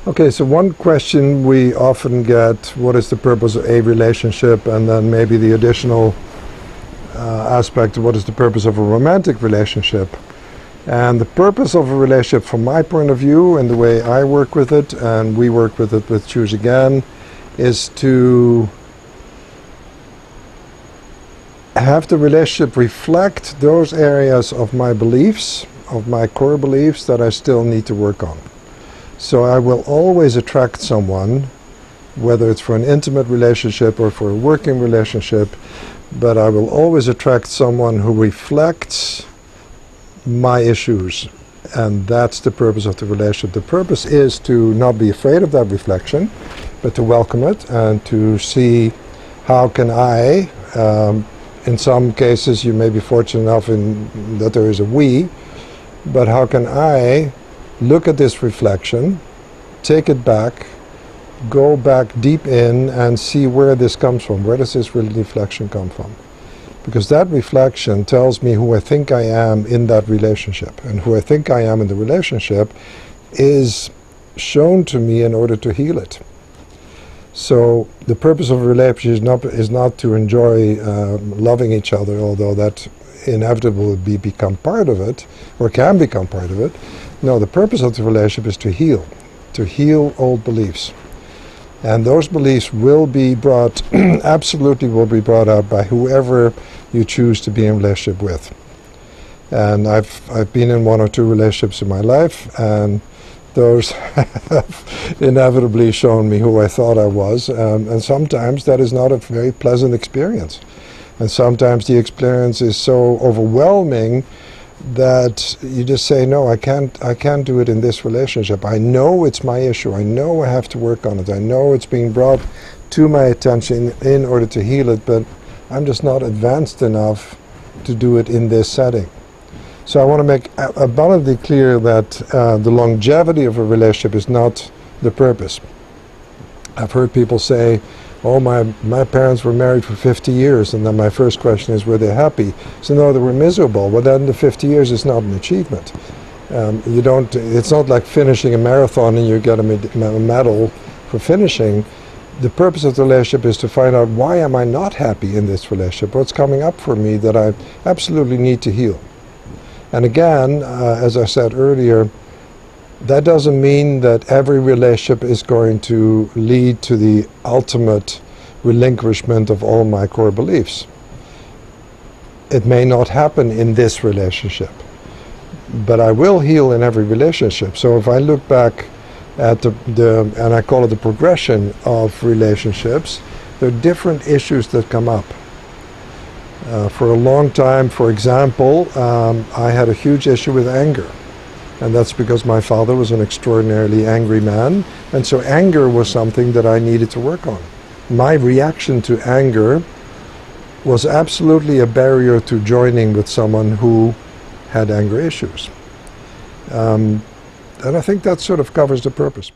Okay, so one question we often get, what is the purpose of a relationship? And then maybe the additional aspect, what is the purpose of a romantic relationship? And the purpose of a relationship, from my point of view, and the way I work with it, and we work with it with Choose Again, is to have the relationship reflect those areas of my beliefs, of my core beliefs, that I still need to work on. So I will always attract someone, whether it's for an intimate relationship or for a working relationship, but I will always attract someone who reflects my issues. And that's the purpose of the relationship. The purpose is to not be afraid of that reflection, but to welcome it and to see how can I, in some cases you may be fortunate enough that there is a we, but how can I look at this reflection, take it back, go back deep in and see where this comes from. Where does this reflection come from? Because that reflection tells me who I think I am in that relationship. And who I think I am in the relationship is shown to me in order to heal it. So the purpose of a relationship is not to enjoy loving each other, although that inevitably will become part of it, or can become part of it. No, the purpose of the relationship is to heal old beliefs. And those beliefs will be brought, absolutely will be brought out by whoever you choose to be in relationship with. And I've been in one or two relationships in my life, and those have inevitably shown me who I thought I was. And sometimes that is not a very pleasant experience. And sometimes the experience is so overwhelming that you just say, no, I can't do it in this relationship. I know it's my issue. I know I have to work on it. I know it's being brought to my attention in order to heal it, but I'm just not advanced enough to do it in this setting. So I want to make abundantly clear that the longevity of a relationship is not the purpose. I've heard people say, oh, my parents were married for 50 years, and then my first question is, were they happy? So no, they were miserable. Well, then the 50 years is not an achievement. It's not like finishing a marathon and you get a medal for finishing. The purpose of the relationship is to find out, why am I not happy in this relationship? What's coming up for me that I absolutely need to heal? And again, as I said earlier, that doesn't mean that every relationship is going to lead to the ultimate relinquishment of all my core beliefs. It may not happen in this relationship, but I will heal in every relationship. So if I look back at and I call it the progression of relationships, there are different issues that come up. For a long time, for example, I had a huge issue with anger. And that's because my father was an extraordinarily angry man, and so anger was something that I needed to work on. My reaction to anger was absolutely a barrier to joining with someone who had anger issues. And I think that sort of covers the purpose.